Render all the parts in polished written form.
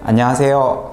안녕하세요.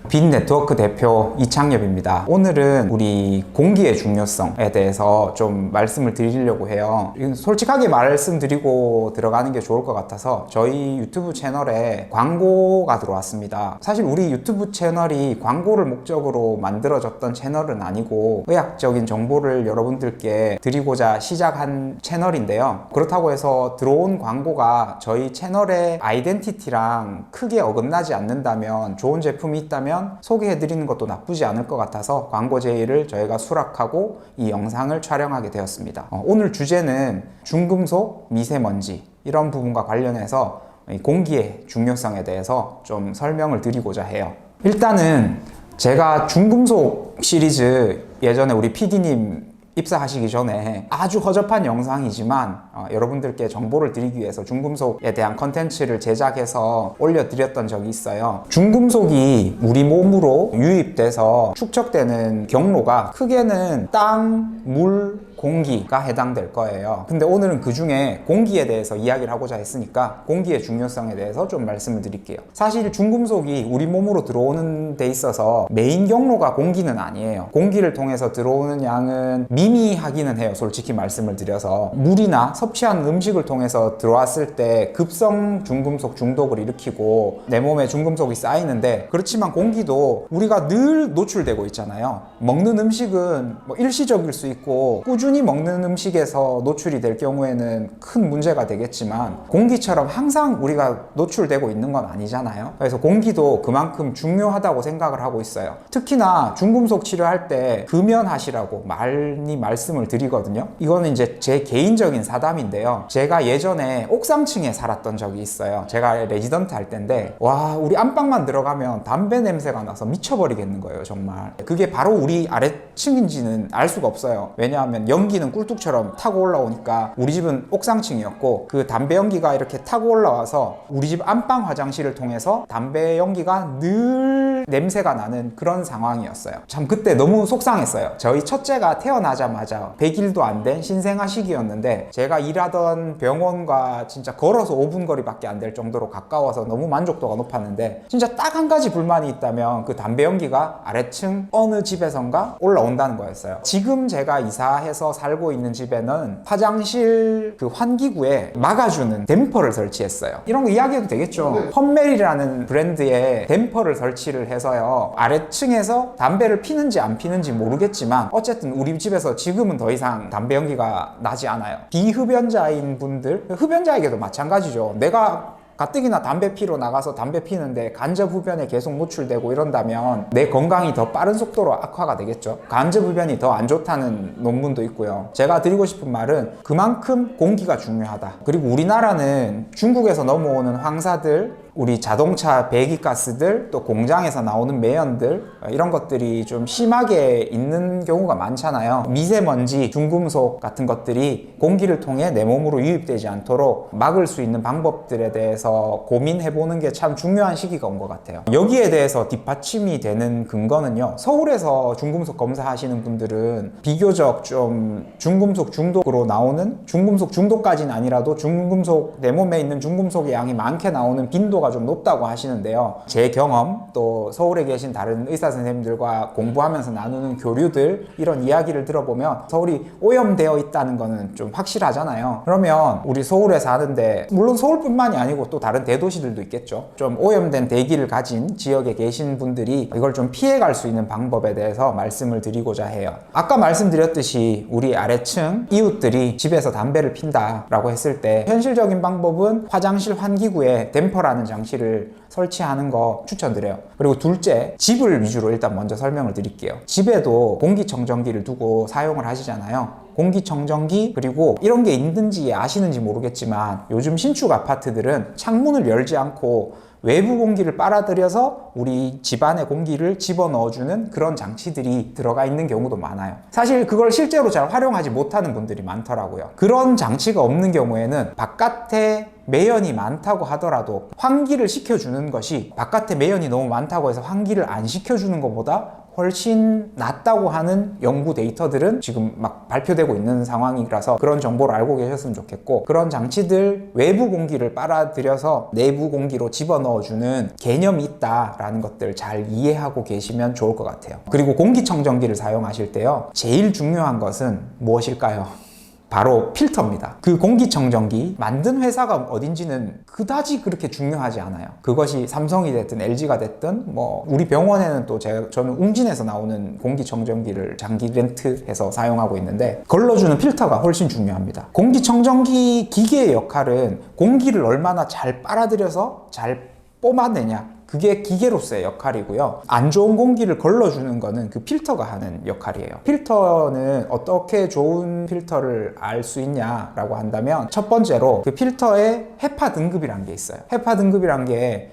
빈네트워크 대표 이창엽입니다. 오늘은 우리 공기의 중요성에 대해서 좀 말씀을 드리려고 해요. 솔직하게 말씀드리고 들어가는 게 좋을 것 같아서 저희 유튜브 채널에 광고가 들어왔습니다. 사실 우리 유튜브 채널이 광고를 목적으로 만들어졌던 채널은 아니고 의학적인 정보를 여러분들께 드리고자 시작한 채널인데요. 그렇다고 해서 들어온 광고가 저희 채널의 아이덴티티랑 크게 어긋나지 않는다면, 좋은 제품이 있다면 소개해드리는 것도 나쁘지 않을 것 같아서 광고 제의를 저희가 수락하고 이 영상을 촬영하게 되었습니다. 오늘 주제는 중금속, 미세먼지 이런 부분과 관련해서 공기의 중요성에 대해서 좀 설명을 드리고자 해요. 일단은 제가 중금속 시리즈 예전에 우리 PD님 입사하시기 전에 아주 허접한 영상이지만 여러분들께 정보를 드리기 위해서 중금속에 대한 컨텐츠를 제작해서 올려드렸던 적이 있어요. 중금속이 우리 몸으로 유입돼서 축적되는 경로가 크게는 땅, 물, 공기가 해당될 거예요. 근데 오늘은 그 중에 공기에 대해서 이야기를 하고자 했으니까 공기의 중요성에 대해서 좀 말씀을 드릴게요. 사실 중금속이 우리 몸으로 들어오는 데 있어서 메인 경로가 공기는 아니에요. 공기를 통해서 들어오는 양은 미미하기는 해요. 솔직히 말씀을 드려서 물이나 섭취한 음식을 통해서 들어왔을 때 급성 중금속 중독을 일으키고 내 몸에 중금속이 쌓이는데, 그렇지만 공기도 우리가 늘 노출되고 있잖아요. 먹는 음식은 뭐 일시적일 수 있고 꾸준히 먹는 음식에서 노출이 될 경우에는 큰 문제가 되겠지만 공기처럼 항상 우리가 노출되고 있는 건 아니잖아요. 그래서 공기도 그만큼 중요하다고 생각을 하고 있어요. 특히나 중금속 치료할 때 금연하시라고 많이 말씀을 드리거든요. 이거는 이제 제 개인적인 사담인데요. 제가 예전에 옥상층에 살았던 적이 있어요. 제가 레지던트 할 때인데 와, 우리 안방만 들어가면 담배 냄새가 나서 미쳐버리겠는 거예요. 정말 그게 바로 우리 아래층인지는 알 수가 없어요. 왜냐하면 연기는 꿀뚝처럼 타고 올라오니까, 우리 집은 옥상층이었고 그 담배 연기가 이렇게 타고 올라와서 우리 집 안방 화장실을 통해서 담배 연기가 늘 냄새가 나는 그런 상황이었어요. 참 그때 너무 속상했어요. 저희 첫째가 태어나자마자 100일도 안 된 신생아 시기였는데 제가 일하던 병원과 진짜 걸어서 5분 거리밖에 안 될 정도로 가까워서 너무 만족도가 높았는데, 진짜 딱 한 가지 불만이 있다면 그 담배 연기가 아래층 어느 집에선가 올라온다는 거였어요. 지금 제가 이사해서 살고 있는 집에는 화장실 그 환기구에 막아주는 댐퍼를 설치했어요. 이런 거 이야기해도 되겠죠. 험멜이라는 브랜드의 댐퍼를 설치를 해서요, 아래층에서 담배를 피는지 안 피는지 모르겠지만 어쨌든 우리 집에서 지금은 더 이상 담배 연기가 나지 않아요. 비흡연자인 분들, 흡연자에게도 마찬가지죠. 내가 가뜩이나 담배 피러 나가서 담배 피는데 간접 흡연에 계속 노출되고 이런다면 내 건강이 더 빠른 속도로 악화가 되겠죠. 간접 흡연이 더 안 좋다는 논문도 있고요. 제가 드리고 싶은 말은 그만큼 공기가 중요하다. 그리고 우리나라는 중국에서 넘어오는 황사들, 우리 자동차 배기가스들, 또 공장에서 나오는 매연들, 이런 것들이 좀 심하게 있는 경우가 많잖아요. 미세먼지, 중금속 같은 것들이 공기를 통해 내 몸으로 유입되지 않도록 막을 수 있는 방법들에 대해서 고민해보는 게 참 중요한 시기가 온 것 같아요. 여기에 대해서 뒷받침이 되는 근거는요, 서울에서 중금속 검사하시는 분들은 비교적 좀 중금속 중독으로 나오는, 중금속 중독까지는 아니라도 중금속, 내 몸에 있는 중금속의 양이 많게 나오는 빈도가 좀 높다고 하시는데요. 제 경험, 또 서울에 계신 다른 의사 선생님들과 공부하면서 나누는 교류들, 이런 이야기를 들어보면 서울이 오염되어 있다는 거는 좀 확실하잖아요. 그러면 우리 서울에 사는데, 물론 서울뿐만이 아니고 또 다른 대도시들도 있겠죠. 좀 오염된 대기를 가진 지역에 계신 분들이 이걸 좀 피해갈 수 있는 방법에 대해서 말씀을 드리고자 해요. 아까 말씀드렸듯이 우리 아래층 이웃들이 집에서 담배를 핀다라고 했을 때 현실적인 방법은 화장실 환기구에 댐퍼라는 장치를 설치하는 거 추천드려요. 그리고 둘째, 집을 위주로 일단 먼저 설명을 드릴게요. 집에도 공기청정기를 두고 사용을 하시잖아요. 공기청정기, 그리고 이런 게 있는지 아시는지 모르겠지만 요즘 신축 아파트들은 창문을 열지 않고 외부 공기를 빨아들여서 우리 집안의 공기를 집어넣어주는 그런 장치들이 들어가 있는 경우도 많아요. 사실 그걸 실제로 잘 활용하지 못하는 분들이 많더라고요. 그런 장치가 없는 경우에는 바깥에 매연이 많다고 하더라도 환기를 시켜주는 것이, 바깥에 매연이 너무 많다고 해서 환기를 안 시켜주는 것보다 훨씬 낫다고 하는 연구 데이터들은 지금 막 발표되고 있는 상황이라서 그런 정보를 알고 계셨으면 좋겠고, 그런 장치들 외부 공기를 빨아들여서 내부 공기로 집어넣어주는 개념이 있다라는 것들 잘 이해하고 계시면 좋을 것 같아요. 그리고 공기청정기를 사용하실 때요, 제일 중요한 것은 무엇일까요? 바로 필터입니다. 그 공기청정기 만든 회사가 어딘지는 그다지 그렇게 중요하지 않아요. 그것이 삼성이 됐든 LG가 됐든, 뭐 우리 병원에는 또 저는 웅진에서 나오는 공기청정기를 장기 렌트해서 사용하고 있는데, 걸러주는 필터가 훨씬 중요합니다. 공기청정기 기계의 역할은 공기를 얼마나 잘 빨아들여서 잘 뿜어내냐, 그게 기계로서의 역할이고요. 안 좋은 공기를 걸러주는 거는 그 필터가 하는 역할이에요. 필터는 어떻게 좋은 필터를 알 수 있냐라고 한다면, 첫 번째로 그 필터에 헤파 등급이란 게 있어요. 헤파 등급이란 게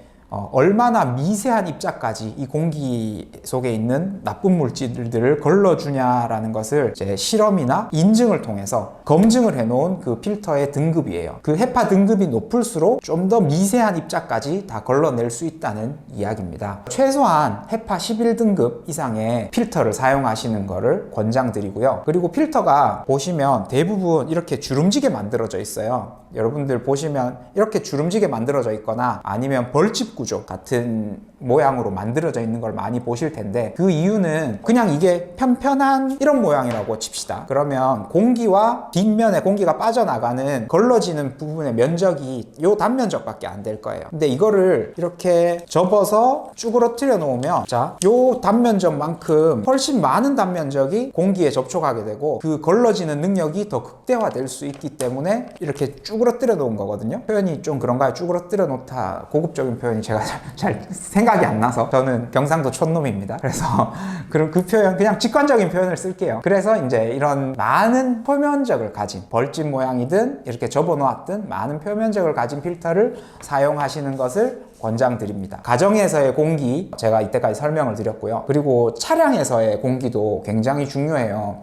얼마나 미세한 입자까지 이 공기 속에 있는 나쁜 물질들을 걸러주냐라는 것을 이제 실험이나 인증을 통해서 검증을 해놓은 그 필터의 등급이에요. 그 헤파 등급이 높을수록 좀 더 미세한 입자까지 다 걸러낼 수 있다는 이야기입니다. 최소한 헤파 11등급 이상의 필터를 사용하시는 것을 권장드리고요. 그리고 필터가 보시면 대부분 이렇게 주름지게 만들어져 있어요. 여러분들 보시면 이렇게 주름지게 만들어져 있거나 아니면 벌집 구조 같은 모양으로 만들어져 있는 걸 많이 보실 텐데, 그 이유는 그냥 이게 편편한 이런 모양이라고 칩시다. 그러면 공기와 뒷면에 공기가 빠져나가는 걸러지는 부분의 면적이 요 단면적밖에 안 될 거예요. 근데 이거를 이렇게 접어서 쭈그러뜨려 놓으면, 자, 요 단면적만큼 훨씬 많은 단면적이 공기에 접촉하게 되고 그 걸러지는 능력이 더 극대화될 수 있기 때문에 이렇게 쭈그러뜨려 놓은 거거든요. 표현이 좀 그런가요? 쭈그러뜨려 놓다, 고급적인 표현이 제가 잘 생각이 안 나서, 저는 경상도 촌놈입니다. 그래서 그 표현, 그냥 직관적인 표현을 쓸게요. 그래서 이제 이런 많은 표면적을 가진, 벌집 모양이든 이렇게 접어 놓았든 많은 표면적을 가진 필터를 사용하시는 것을 권장드립니다. 가정에서의 공기 제가 이때까지 설명을 드렸고요. 그리고 차량에서의 공기도 굉장히 중요해요.